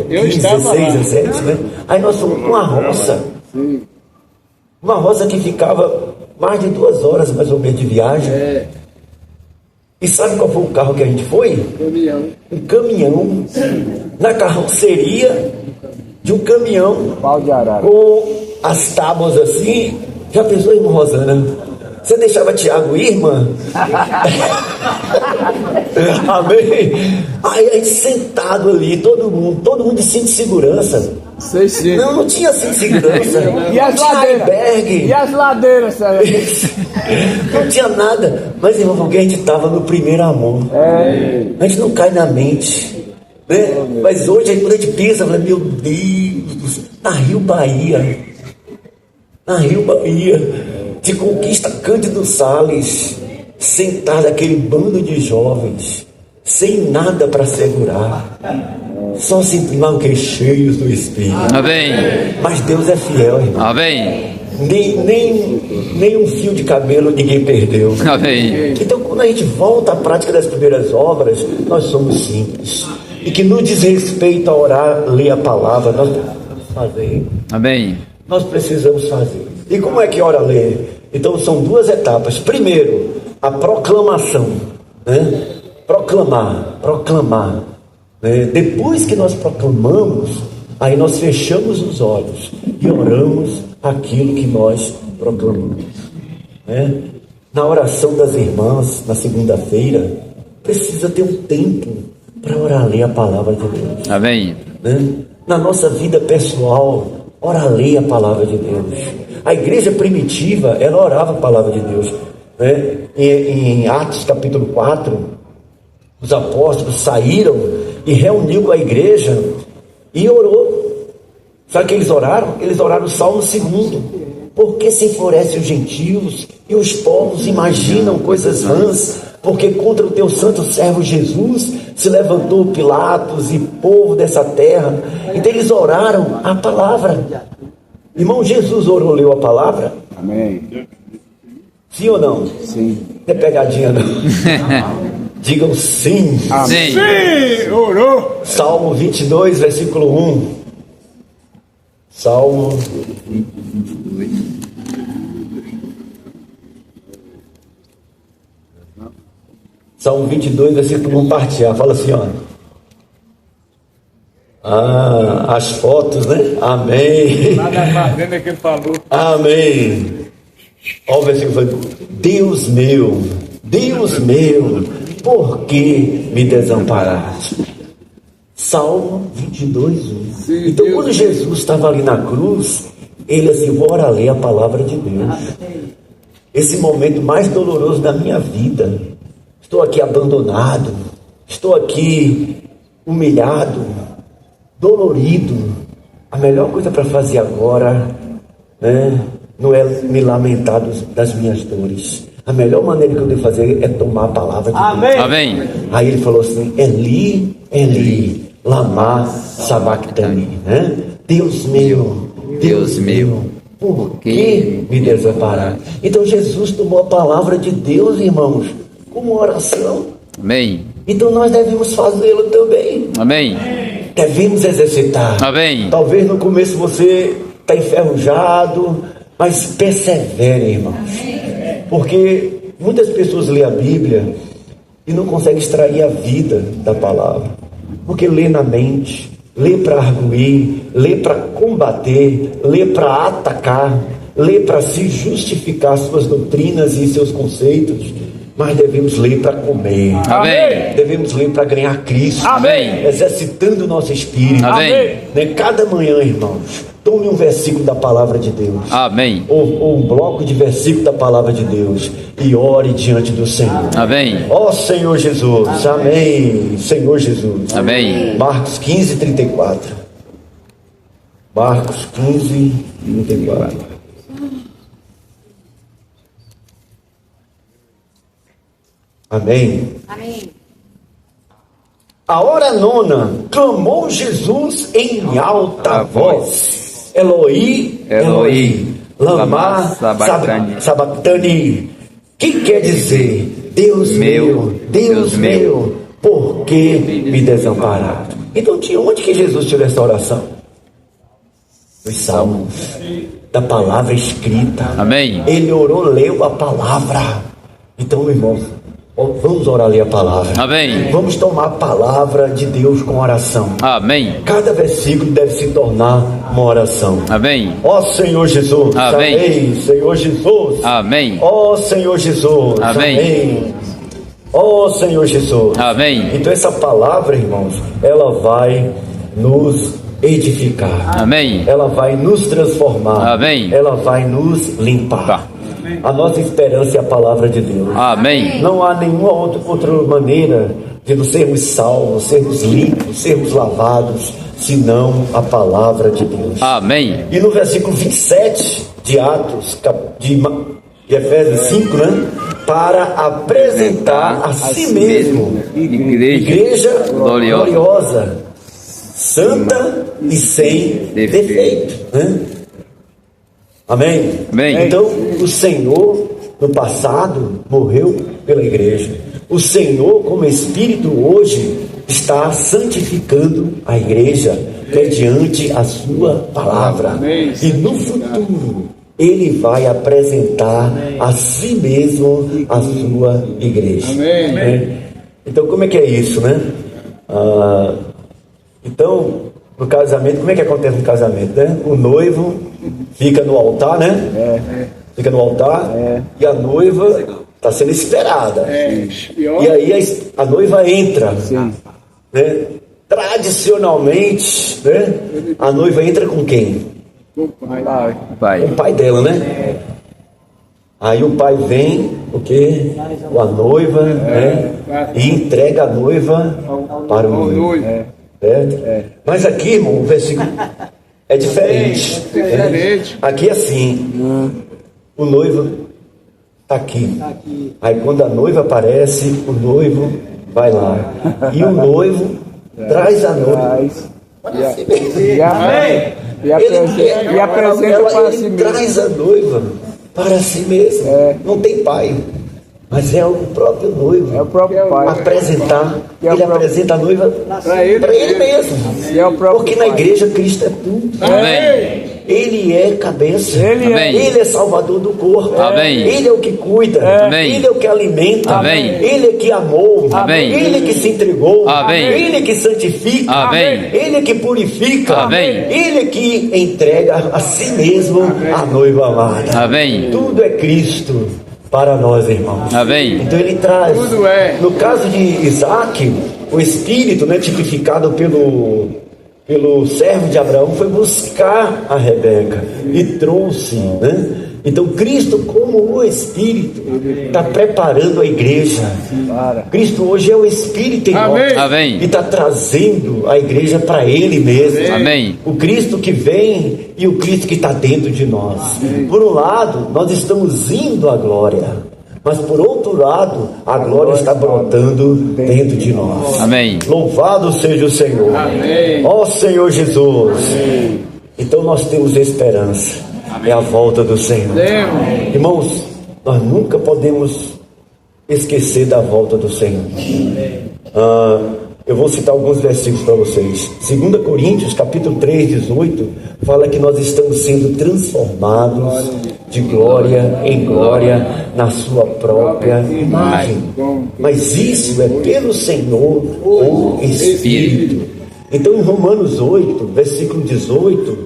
15, 16, 17, né? Aí nós fomos com uma roça. Uma roça que ficava mais de 2 horas, mais ou menos, de viagem. E sabe qual foi o carro que a gente foi? Um caminhão. Na carroceria de um caminhão. Com as tábuas assim. Já pensou, irmã Rosana? Você deixava Tiago ir, irmã? Amém? Aí a gente sentado ali, todo mundo de cinto de segurança. Não tinha cinto de segurança. E as ladeiras? Albergue. E as ladeiras, sabe? Não tinha nada. Mas, irmão, porque a gente estava no primeiro amor. A gente não cai na mente. Né? Mas hoje, aí, quando a gente pensa, eu falo, meu Deus, na Rio Bahia, de Conquista Cândido Salles, sentado aquele bando de jovens, sem nada para segurar, só simplesmente que cheios do Espírito. Amém. Mas Deus é fiel, irmão. Amém. Nem um fio de cabelo ninguém perdeu. Amém. Então, quando a gente volta à prática das primeiras obras, nós somos simples. E que no diz respeito a orar, ler a palavra, nós precisamos fazer. Amém. Nós precisamos fazer. E como é que ora, ler? Então, são 2 etapas. Primeiro, a proclamação. Né? Proclamar. Né? Depois que nós proclamamos, aí nós fechamos os olhos e oramos aquilo que nós proclamamos. Né? Na oração das irmãs, na segunda-feira, precisa ter um tempo para orar, ler a palavra de Deus. Amém. Né? Na nossa vida pessoal, orar, ler a palavra de Deus. A igreja primitiva, ela orava a palavra de Deus. Né? Em Atos capítulo 4, os apóstolos saíram e reuniu com a igreja e orou. Sabe o que eles oraram? Eles oraram o Salmo 2. Porque se enfurecem os gentios e os povos imaginam coisas vãs, porque contra o teu santo servo Jesus se levantou Pilatos e povo dessa terra. Então eles oraram a palavra. Irmão, Jesus orou, leu a palavra? Amém. Sim ou não? Sim. Não é pegadinha, não. Digam sim. Sim. Sim, orou. Salmo 22, versículo 1. Salmo 22, versículo 1, parte A. Fala assim, ó. As fotos, né? Amém. Nada mais dentro que ele falou. Amém. Olha o versículo. Deus meu, por que me desamparaste? Salmo 22, 1. Então, quando Jesus estava ali na cruz, ele assim, bora ler a palavra de Deus. Esse momento mais doloroso da minha vida. Estou aqui abandonado, estou aqui humilhado, dolorido. A melhor coisa para fazer agora, né, não é me lamentar das minhas dores. A melhor maneira que eu devo fazer é tomar a palavra de Deus. Amém. Aí ele falou assim, Eli, Eli, lama sabachthani, né? Deus meu, por que me desamparaste? Então Jesus tomou a palavra de Deus, irmãos, como oração. Amém. Então nós devemos fazê-lo também. Amém. Devemos exercitar. Amém. Talvez no começo você está enferrujado, mas persevere, irmãos. Porque muitas pessoas lêem a Bíblia e não conseguem extrair a vida da palavra. Porque lê na mente, lê para arguir, lê para combater, lê para atacar, lê para se justificar suas doutrinas e seus conceitos. mas devemos ler para comer. Amém. Devemos ler para ganhar Cristo. Amém. Exercitando o nosso espírito. Amém. Né? Cada manhã, irmãos, tome um versículo da palavra de Deus. Amém. Ou um bloco de versículo da palavra de Deus. E ore diante do Senhor. Amém. Ó Senhor Jesus. Amém. Senhor Jesus. Amém. Marcos 15, 34. Marcos 15, 34. Amém. Amém. A hora nona, clamou Jesus em alta voz. Eloi, Eloi, lama sabachthani. Que quer dizer, Deus meu, Deus meu, por que me desamparaste? Então, de onde que Jesus tirou essa oração? Dos Salmos, da palavra escrita. Amém. Ele orou, leu a palavra. Então, irmãos, vamos orar ali a palavra. Amém. Vamos tomar a palavra de Deus com oração. Amém. Cada versículo deve se tornar uma oração. Amém. Ó Senhor Jesus. Amém. Amém. Senhor Jesus. Amém. Ó Senhor Jesus. Amém. Amém. Ó Senhor Jesus. Amém. Então essa palavra, irmãos, ela vai nos edificar. Amém. Ela vai nos transformar. Amém. Ela vai nos limpar. Tá. A nossa esperança é a palavra de Deus. Amém. Não há nenhuma outra maneira de nos sermos salvos, sermos limpos, sermos lavados, senão a palavra de Deus. Amém. E no versículo 27 de Atos, de Efésios 5, né? Para apresentar a si mesmo igreja gloriosa, santa e sem defeito, né? Amém? Amém. Então, o Senhor, no passado, morreu pela igreja. O Senhor, como Espírito, hoje, está santificando a igreja mediante a sua palavra. E no futuro, Ele vai apresentar a si mesmo a sua igreja. Amém. Então, como é que é isso, né? Então, no casamento, como é que acontece no casamento, né? O noivo fica no altar, né? Fica no altar e a noiva está sendo esperada. E aí a noiva entra, né? Tradicionalmente, né? A noiva entra com quem? Com o pai dela, né? Aí o pai vem, o quê? Com a noiva, né? E entrega a noiva para o noivo. Certo? Mas aqui, irmão, o versículo é diferente. Aqui é assim: o noivo está aqui. Aí quando a noiva aparece, o noivo vai lá. E o noivo traz a noiva. E apresenta para si mesmo. Traz a noiva para si mesmo. Não tem pai, mas é o próprio noivo. É o próprio pai. Apresentar. Ele apresenta a noiva para ele mesmo. E é o próprio Porque na igreja Cristo é tudo. Amém. Ele é cabeça. Ele é salvador do corpo. Amém. Ele é o que cuida. Amém. Ele é o que alimenta. Amém. Ele é que amou. Amém. Ele é que se entregou. Amém. Ele é que santifica. Amém. Ele é que purifica. Amém. Ele é que entrega a si mesmo a noiva amada. Amém. Tudo é Cristo para nós, irmãos. Amém. Então ele traz. No caso de Isaac, o espírito, né, tipificado pelo servo de Abraão, foi buscar a Rebeca e trouxe, né? Então Cristo, como o Espírito, está preparando a igreja. Cristo hoje é o Espírito em nós. Amém. E está trazendo a igreja para Ele mesmo. Amém. O Cristo que vem e o Cristo que está dentro de nós. Por um lado, nós estamos indo à glória, mas por outro lado, a glória está brotando dentro de nós. Amém. Louvado seja o Senhor. Amém. Ó Senhor Jesus. Então nós temos esperança. É a volta do Senhor. Irmãos, nós nunca podemos esquecer da volta do Senhor. Eu vou citar alguns versículos para vocês. 2 Coríntios, capítulo 3, 18, fala que nós estamos sendo transformados de glória em glória na sua própria imagem. Mas isso é pelo Senhor, o Espírito. Então, em Romanos 8, versículo 18,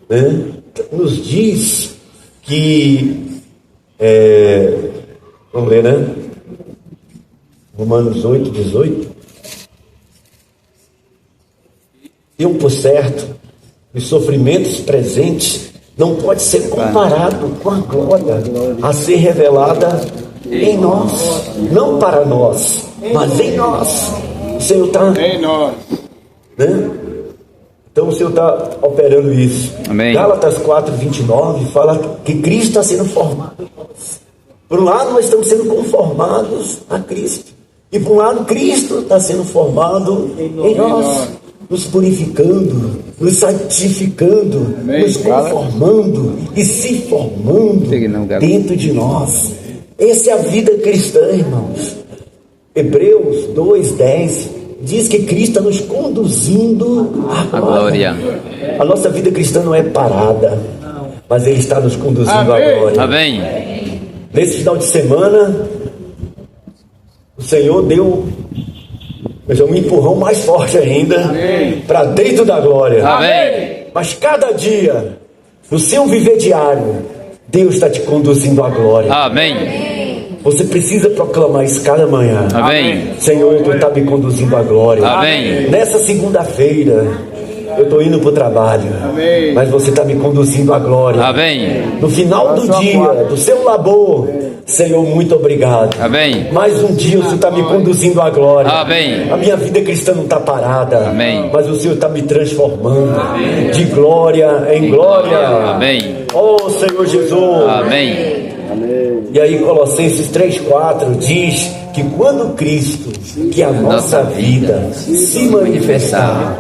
né, nos diz que, vamos ler, né? Romanos 8:18. Tenham por certo, os sofrimentos presentes não pode ser comparado com a glória a ser revelada em nós, não para nós, mas em nós. O Senhor está, Em nós. né? Então o Senhor está operando isso. Amém. Gálatas 4:29 fala que Cristo está sendo formado em nós. Por um lado, nós estamos sendo conformados a Cristo, e por um lado, Cristo está sendo formado em nós, nos purificando, nos santificando, nos conformando e se formando dentro de nós. Essa é a vida cristã, irmãos. Hebreus 2:10 diz que Cristo está nos conduzindo à glória. A nossa vida cristã não é parada, mas Ele está nos conduzindo à glória. Amém. Nesse final de semana, o Senhor deu um empurrão mais forte ainda para dentro da glória. Amém. Mas cada dia, no seu viver diário, Deus está te conduzindo à glória. Amém. Você precisa proclamar isso cada manhã. Amém. Senhor, Tu está me conduzindo à glória. Amém. Nessa segunda-feira, eu estou indo para o trabalho, mas você está me conduzindo à glória. Amém. No final do dia, do seu labor, Senhor, muito obrigado. Amém. Mais um dia o Senhor está me conduzindo à glória. Amém. A minha vida cristã não está parada. Amém. Mas o Senhor está me transformando de glória em glória. Amém. Oh Senhor Jesus. Amém. E aí Colossenses 3:4 diz que quando Cristo, que é a nossa vida, se manifestar,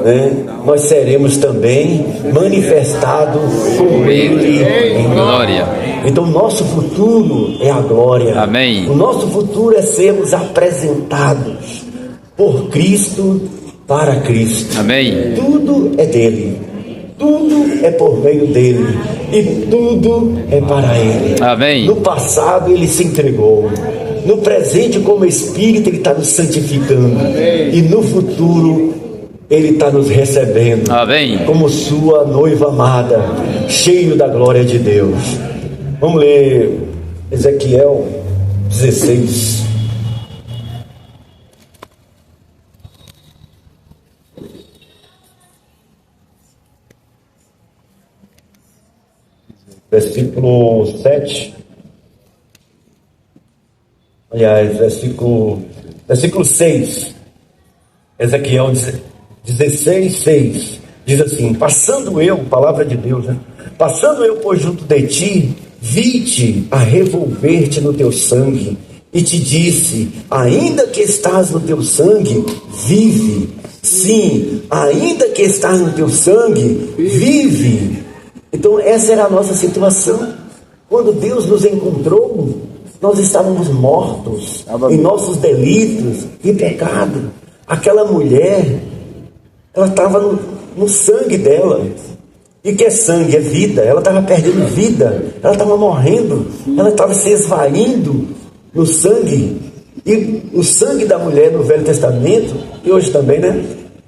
né, nós seremos também manifestados com Ele em glória. Então nosso futuro é a glória. Amém. O nosso futuro é sermos apresentados por Cristo para Cristo. Amém. Tudo é dele, tudo é por meio dele e tudo é para ele. Amém. No passado ele se entregou, no presente como Espírito ele está nos santificando. Amém. E no futuro ele está nos recebendo. Amém. Como sua noiva amada, cheio da glória de Deus. Vamos ler Ezequiel 16. Versículo 7. Aliás, versículo 6. Ezequiel 16:6. Diz assim: passando eu, palavra de Deus, né? Passando eu por junto de ti, vi-te a revolver-te no teu sangue, e te disse: ainda que estás no teu sangue, vive. Sim, ainda que estás no teu sangue, vive. Então essa era a nossa situação. Quando Deus nos encontrou, nós estávamos mortos em nossos delitos e pecado. Aquela mulher, ela estava no sangue dela. E que é sangue? É vida. Ela estava perdendo vida, ela estava morrendo, ela estava se esvaindo no sangue. E o sangue da mulher no Velho Testamento, e hoje também, né?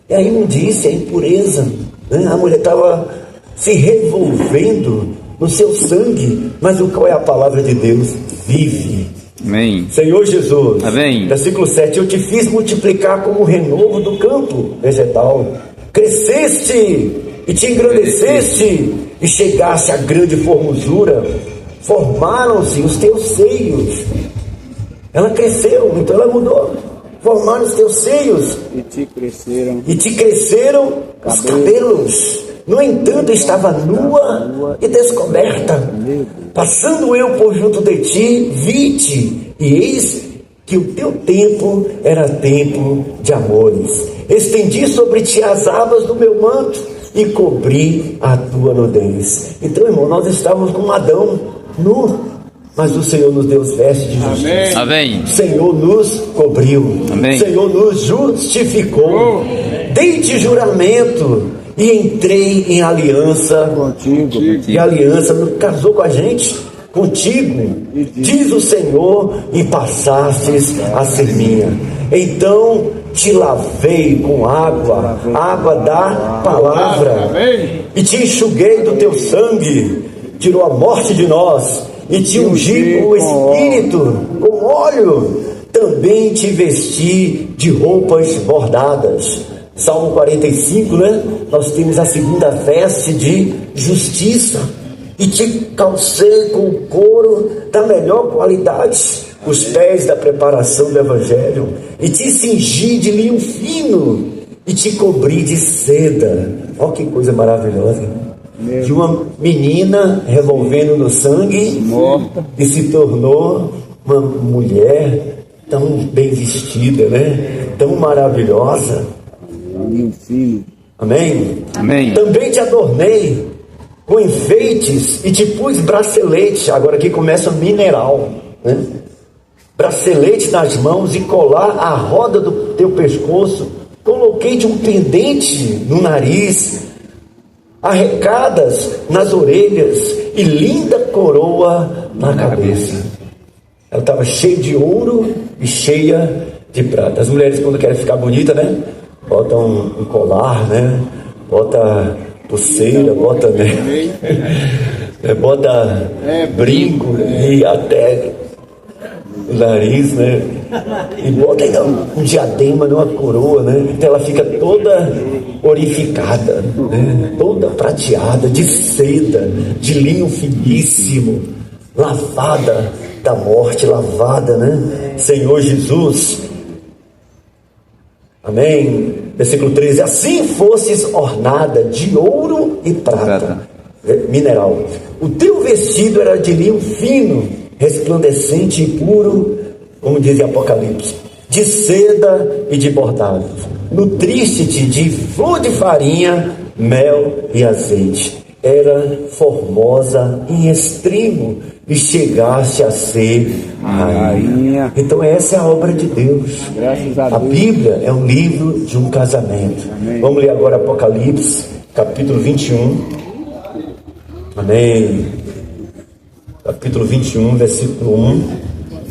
É a imundícia, a impureza, né? A mulher estava se revolvendo no seu sangue. Mas qual é a palavra de Deus? Vive. Amém. Senhor Jesus. Amém. Versículo 7. Eu te fiz multiplicar como o renovo do campo vegetal. Cresceste e te engrandeceste e chegaste à grande formosura. Formaram-se os teus seios. Ela cresceu, então ela mudou. Formaram os teus seios e te cresceram os cabelos. No entanto, estava nua e descoberta. Passando eu por junto de ti, vi-te, e eis que o teu tempo era tempo de amores. Estendi sobre ti as abas do meu manto e cobri a tua nudez. Então, irmão, nós estávamos com Adão nu, mas o Senhor nos deu os vestes de justiça. Amém. O Senhor nos cobriu. Amém. O Senhor nos justificou. Dei-te juramento e entrei em aliança contigo. E a aliança casou com a gente, contigo, diz o Senhor, e passastes a ser minha. Então te lavei com água da palavra, e te enxuguei do teu sangue, tirou a morte de nós, e te ungi com o Espírito, com óleo, também te vesti de roupas bordadas. Salmo 45, né? Nós temos a segunda veste de justiça. E te calcei com o couro da melhor qualidade, os pés da preparação do Evangelho, e te cingi de linho fino, e te cobri de seda. Olha que coisa maravilhosa. De uma menina revolvendo no sangue, morta, e se tornou uma mulher tão bem vestida, né? Tão maravilhosa. Amém? Amém. Também te adornei com enfeites e te pus bracelete. Agora aqui começa mineral, né? Bracelete nas mãos e colar à roda do teu pescoço. Coloquei de um pendente no nariz, arrecadas nas orelhas e linda coroa na cabeça. Ela estava cheia de ouro e cheia de prata. As mulheres, quando querem ficar bonita, né? Botam um colar, né? Bota pulseira, bota, né? Bota brinco e até o nariz, né? E bota ainda um diadema, uma coroa, né? Então ela fica toda orificada, né? Toda prateada, de seda, de linho finíssimo, lavada da morte, lavada, né? Senhor Jesus. Amém. Versículo 13: assim fosses ornada de ouro e prata, mineral. O teu vestido era de linho fino, resplandecente e puro, como diz Apocalipse, de seda e de bordado. Nutriste-te de flor de farinha, mel e azeite. Era formosa em extremo e chegaste a ser rainha. Então essa é a obra de Deus. A Bíblia é um livro de um casamento. Amém. Vamos ler agora Apocalipse, capítulo 21. Amém. Capítulo 21, versículo 1.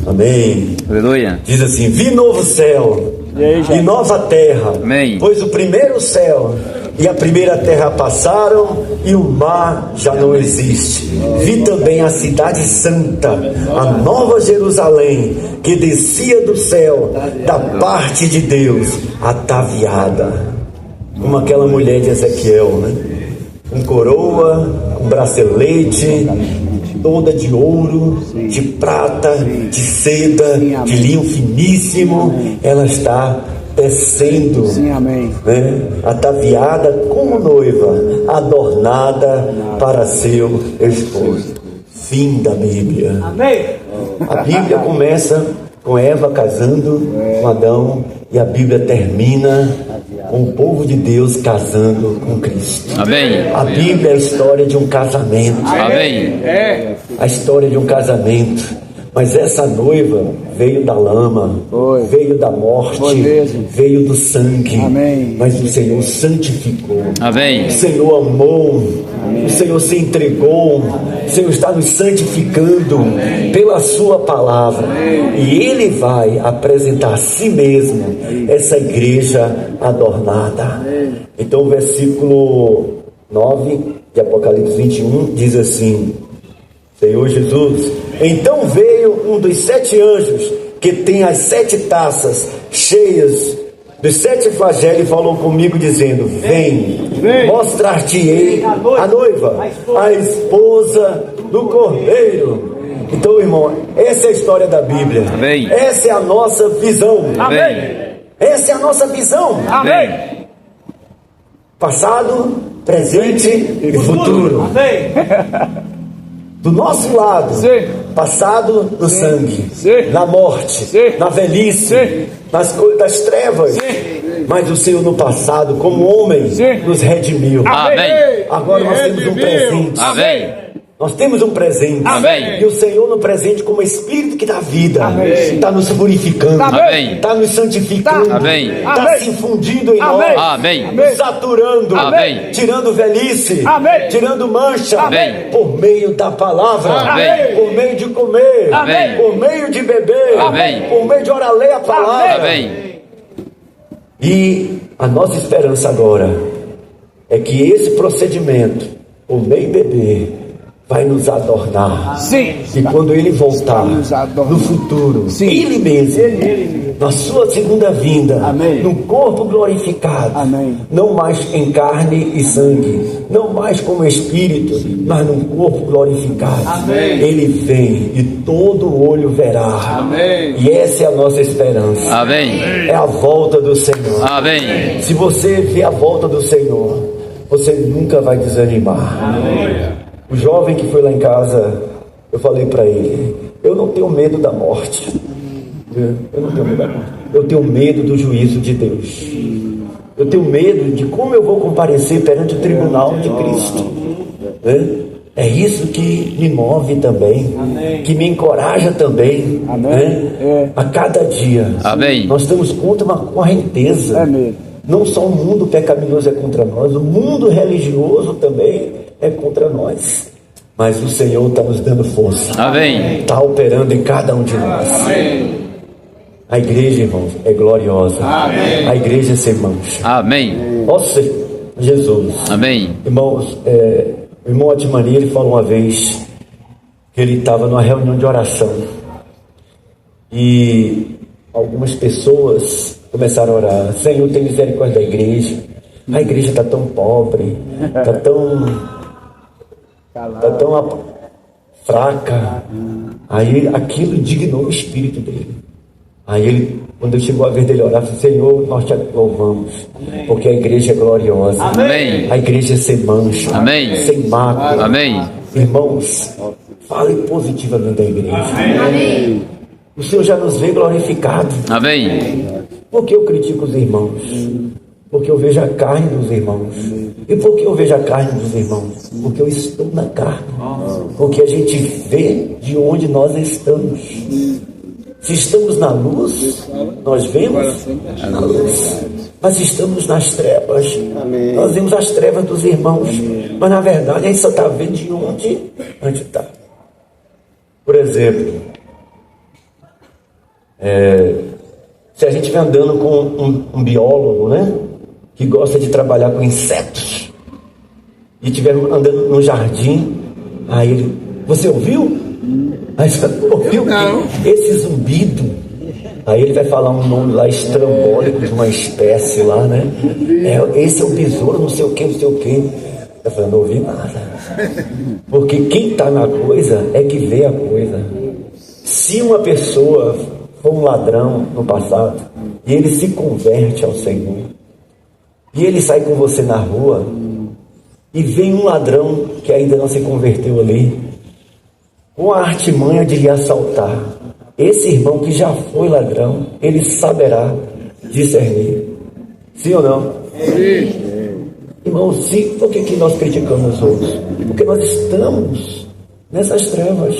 Amém. Aleluia. Diz assim: vi novo céu e nova terra. Amém. Pois o primeiro céu e a primeira terra passaram e o mar já não existe. Vi também a cidade santa, a nova Jerusalém, que descia do céu, da parte de Deus, ataviada, como aquela mulher de Ezequiel, né? Com coroa, com bracelete, toda de ouro, de prata, de seda, de linho finíssimo. Ela está descendo, né? Ataviada como noiva, adornada para seu esposo. Fim da Bíblia. Amém. A Bíblia começa com Eva casando com Adão, e a Bíblia termina com o povo de Deus casando com Cristo. Amém. A Bíblia é a história de um casamento. Amém. A história de um casamento. Mas essa noiva veio da lama, veio da morte, veio do sangue. Amém. Mas o Senhor santificou. Amém. O Senhor amou. Amém. O Senhor se entregou. O Senhor está nos santificando pela sua palavra. E Ele vai apresentar a si mesmo essa igreja adornada. Então o versículo 9 de Apocalipse 21 diz assim: Senhor Jesus, então veio um dos 7 anjos que tem as 7 taças cheias dos 7 flagelos e falou comigo dizendo: vem. Mostrar-te-ei a noiva, a esposa do Cordeiro. Então, irmão, essa é a história da Bíblia. Amém. Essa é a nossa visão. Amém. Essa é a nossa visão. Amém. Passado, presente e futuro. Amém. Do nosso lado, passado no sangue, na morte, na velhice, das trevas. Mas o Senhor no passado, como homem, nos redimiu. Amém. Agora nós temos um presente. Amém. Nós temos um presente. Amém. E o Senhor no presente, como Espírito que dá vida, está nos purificando, Amém. está nos santificando, Amém. está se infundindo em nós, Amém. nos saturando, Amém. tirando velhice, tirando mancha, Amém. por meio da palavra, Amém. por meio de comer, Amém. por meio de beber, Amém. por meio de orar, ler a palavra. Amém. E a nossa esperança agora é que esse procedimento, por meio de beber, vai nos adornar. Sim. E quando Ele voltar nos adornar. no futuro, Sim. Ele mesmo, na sua segunda vinda, Amém. no corpo glorificado, Amém. não mais em carne e sangue, não mais como espírito, mas num corpo glorificado. Amém. Ele vem e todo olho verá. Amém. E essa é a nossa esperança. Amém. É a volta do Senhor. Amém. Se você vê a volta do Senhor, você nunca vai desanimar. O jovem que foi lá em casa, eu falei para ele: eu não tenho medo da morte. Eu não tenho medo da morte. Eu tenho medo do juízo de Deus. Eu tenho medo de como eu vou comparecer perante o tribunal de Cristo. É isso que me move também, que me encoraja também, a cada dia. Amém. Nós estamos contra uma correnteza. Amém. Não só o mundo pecaminoso é contra nós, o mundo religioso também é contra nós. Mas o Senhor está nos dando força. Amém. Está operando em cada um de nós. A igreja, irmãos, é gloriosa. A igreja é sem mancha. Amém. Nossa, Jesus. Amém. Irmãos, o irmão Atmani, ele falou uma vez que ele estava numa reunião de oração. E algumas pessoas começaram a orar: Senhor, tem misericórdia da igreja. A igreja está tão pobre, está tão fraca. Aí aquilo indignou o espírito dele. Aí ele, quando chegou a vez dele orar, falou: Senhor, nós te louvamos, porque a igreja é gloriosa. Amém. A igreja é sem mancha, Amém. sem mácula. Amém. Irmãos, fale positivamente da igreja. Amém. O Senhor já nos vê glorificado. Amém. Por que eu critico os irmãos? Porque eu vejo a carne dos irmãos. E por que eu vejo a carne dos irmãos? Porque eu estou na carne. Porque a gente vê de onde nós estamos. Se estamos na luz, nós vemos a luz. Mas se estamos nas trevas, nós vemos as trevas dos irmãos. Mas na verdade a gente só está vendo de onde está. Por exemplo, se a gente estiver andando com um biólogo, né, que gosta de trabalhar com insetos, e estiver andando no jardim, aí ele: você ouviu? Aí você ouviu esse zumbido? Aí ele vai falar um nome lá estrambólico de uma espécie lá, né? Esse é o besouro, não sei o que, não sei o que. Eu falei: não ouvi nada. Porque quem está na coisa é que vê a coisa. Se uma pessoa for um ladrão no passado e ele se converte ao Senhor, e ele sai com você na rua e vem um ladrão que ainda não se converteu ali, com a artimanha de lhe assaltar, esse irmão que já foi ladrão, ele saberá discernir. Sim ou não? Sim. Irmão, sim. Por que nós criticamos os outros? Porque nós estamos nessas trevas.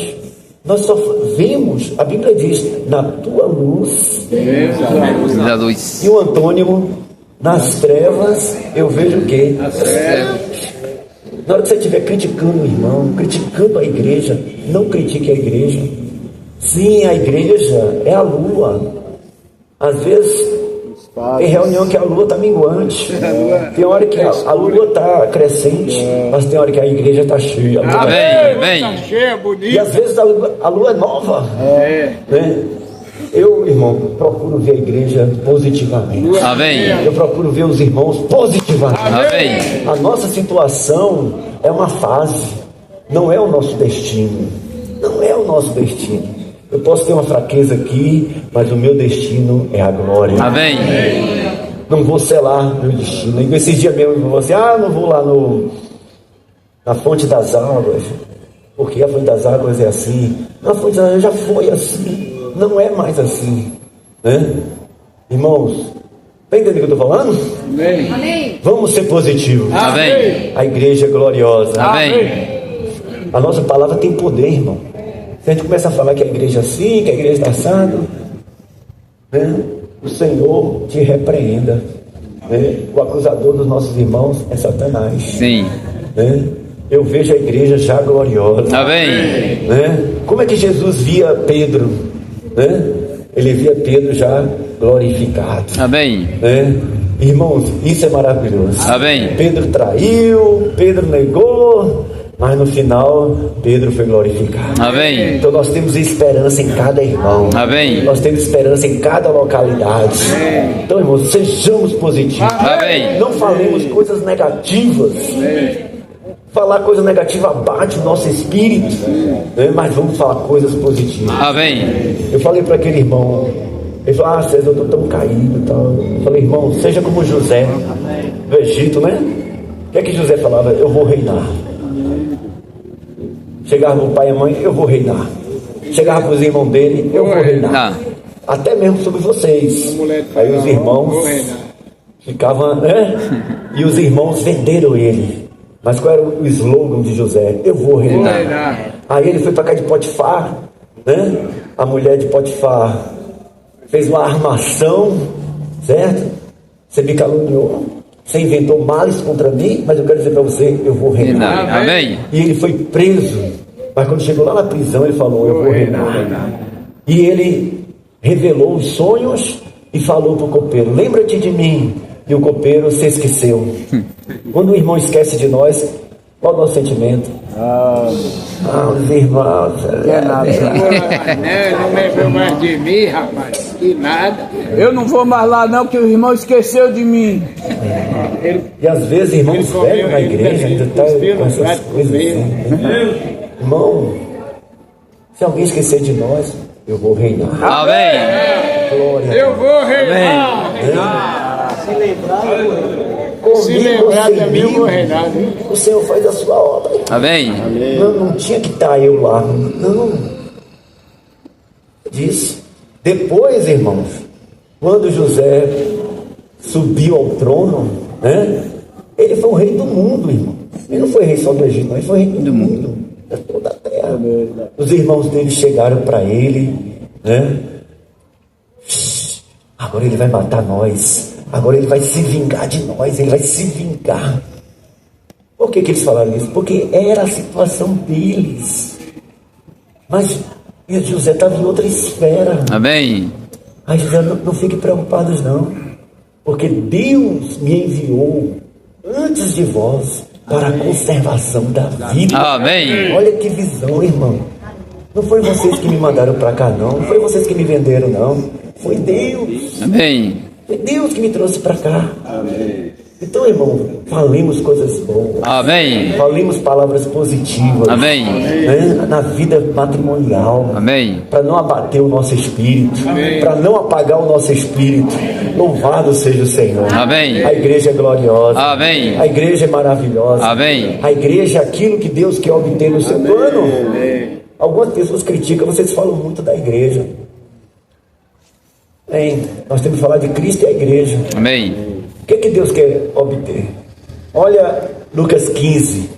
Nós só vemos, a Bíblia diz, na tua luz. Da luz. E o antônimo: nas trevas eu vejo o quê? As trevas. Na hora que você estiver criticando o irmão, criticando a igreja, não critique a igreja. Sim, a igreja é a lua. Às vezes tem reunião que a lua está minguante. Tem hora que a lua está crescente, mas tem hora que a igreja está cheia. Amém. Amém. Tá cheia, bonita. E às vezes a lua é nova. Né? Eu, irmão, procuro ver a igreja positivamente. Amém. Eu procuro ver os irmãos positivamente. Amém. A nossa situação é uma fase, não é o nosso destino. Não é o nosso destino. Eu posso ter uma fraqueza aqui, mas o meu destino é a glória. Amém. Não vou selar meu destino. E esses dias mesmo eu vou assim: não vou lá na fonte das águas, porque a fonte das águas é assim. Na fonte das águas já foi assim. Não é mais assim, né? Irmãos, está entendendo o que eu estou falando? Amém. Vamos ser positivos. Amém. A igreja é gloriosa. Amém. A nossa palavra tem poder, irmão. Se a gente começa a falar que a igreja é assim, que a igreja está assada, né? O Senhor te repreenda, né? O acusador dos nossos irmãos é Satanás. Sim. Né? Eu vejo a igreja já gloriosa. Amém. Né? Como é que Jesus via Pedro? Né? Ele via Pedro já glorificado. Amém. Né? Irmãos, isso é maravilhoso. Amém. Pedro traiu, Pedro negou, Mas no final, Pedro foi glorificado. Amém. Então nós temos esperança em cada irmão. Amém. Nós temos esperança em cada localidade. Então, irmãos, sejamos positivos. Amém. Não falemos coisas negativas. Falar coisa negativa abate o nosso espírito, né? Mas vamos falar coisas positivas. Amém. Eu falei para aquele irmão, ele falou: ah, César, eu estou tão caído e tal. Eu falei: irmão, seja como José do Egito, né? O que é que José falava? Eu vou reinar. Chegava para o pai e a mãe: eu vou reinar. Chegava para os irmãos dele: eu vou reinar. Até mesmo sobre vocês. Aí os irmãos ficavam, né? E os irmãos venderam ele. Mas qual era o slogan de José? Eu vou reinar. Aí ele foi para cá de Potifar, né? A mulher de Potifar fez uma armação, certo? Você me caluniou, você inventou males contra mim, mas eu quero dizer para você: eu vou reinar. Amém. E ele foi preso, mas quando chegou lá na prisão ele falou: eu vou reinar. E ele revelou os sonhos e falou para o copeiro: lembra-te de mim. E o copeiro se esqueceu. Quando o irmão esquece de nós, qual é o nosso sentimento? Os irmãos. Não lembrou mais de mim, rapaz. Que nada. Eu não vou mais lá não, porque o irmão esqueceu de mim. E às vezes irmãos velhos na igreja ainda estão com essas coisas assim, né? Irmão, se alguém esquecer de nós, eu vou reinar. Amém. Glória. Eu vou reinar. Se lembrar de mim, eu vou reinar. O Senhor faz a sua obra. Amém. Não tinha que estar eu lá. Não. Disse. Depois, irmãos, quando José subiu ao trono, né? Ele foi o rei do mundo, irmão. Ele não foi rei só do Egito, não. Ele foi rei do mundo. De toda a terra. Os irmãos dele chegaram para ele, né? Agora ele vai matar nós. Agora ele vai se vingar de nós. Ele vai se vingar. Por que eles falaram isso? Porque era a situação deles. Mas José estava em outra esfera. Amém. Aí José, não fiquem preocupados não. Porque Deus me enviou antes de vós para a conservação da vida. Amém. Olha que visão, irmão. Não foi vocês que me mandaram para cá não. Não foi vocês que me venderam não. Foi Deus. Amém. Foi Deus que me trouxe para cá. Amém. Então, irmão, falemos coisas boas. Amém. Falemos palavras positivas. Amém. Né? Na vida matrimonial. Amém. Para não abater o nosso espírito. Para não apagar o nosso espírito. Louvado seja o Senhor. Amém. A igreja é gloriosa. Amém. A igreja é maravilhosa. Amém. A igreja é aquilo que Deus quer obter no seu plano. Algumas pessoas criticam, vocês falam muito da igreja. Nós temos que falar de Cristo e a igreja. Amém. O que Deus quer obter? Olha Lucas 15.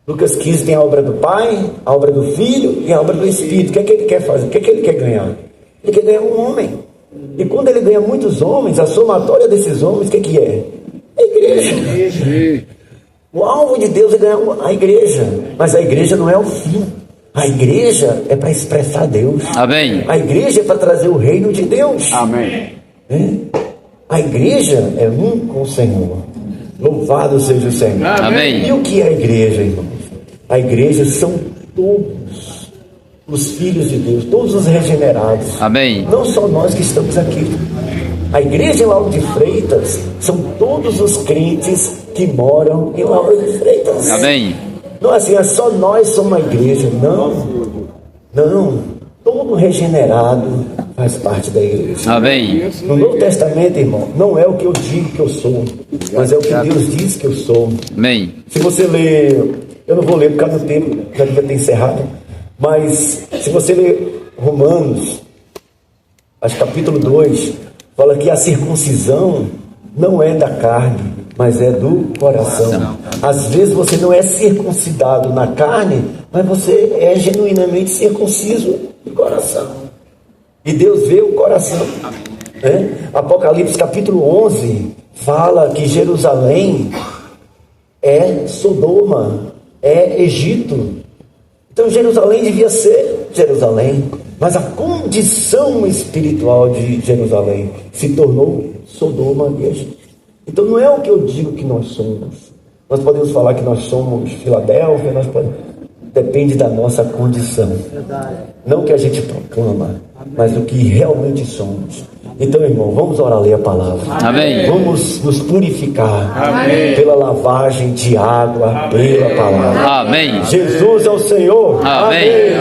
Lucas 15 tem a obra do Pai, a obra do Filho e a obra do Espírito. O que ele quer fazer? O que ele quer ganhar? Ele quer ganhar um homem. E quando ele ganha muitos homens, a somatória desses homens, o que é? A igreja. O alvo de Deus é ganhar a igreja. Mas a igreja não é o fim. A igreja é para expressar Deus. Amém. A igreja é para trazer o reino de Deus. Amém. A igreja é um com o Senhor. Louvado seja o Senhor. Amém. E o que é a igreja, irmãos? A igreja são todos os filhos de Deus, todos os regenerados. Amém. Não só nós que estamos aqui. A igreja em Lauro de Freitas são todos os crentes que moram em Lauro de Freitas. Amém. Não assim, é só nós somos uma igreja. Não. Todo regenerado faz parte da igreja. Amém. No Novo Testamento, irmão, não é o que eu digo que eu sou, mas é o que Deus diz que eu sou. Amém. Se você ler, eu não vou ler por causa do tempo, já devia ter encerrado, mas se você ler Romanos, acho que capítulo 2, fala que a circuncisão não é da carne, mas é do coração. Às vezes você não é circuncidado na carne, mas você é genuinamente circunciso no coração. E Deus vê o coração. Apocalipse capítulo 11 fala que Jerusalém é Sodoma, é Egito. Então Jerusalém devia ser Jerusalém, mas a condição espiritual de Jerusalém se tornou Sodoma e Egito. Então não é o que eu digo que nós somos, Nós podemos falar que nós somos Filadélfia, depende da nossa condição. Não o que a gente proclama, mas o que realmente somos. Então, irmão, vamos orar, ler a palavra. Amém. Vamos nos purificar pela lavagem de água, pela palavra. Amém. Jesus é o Senhor. Amém.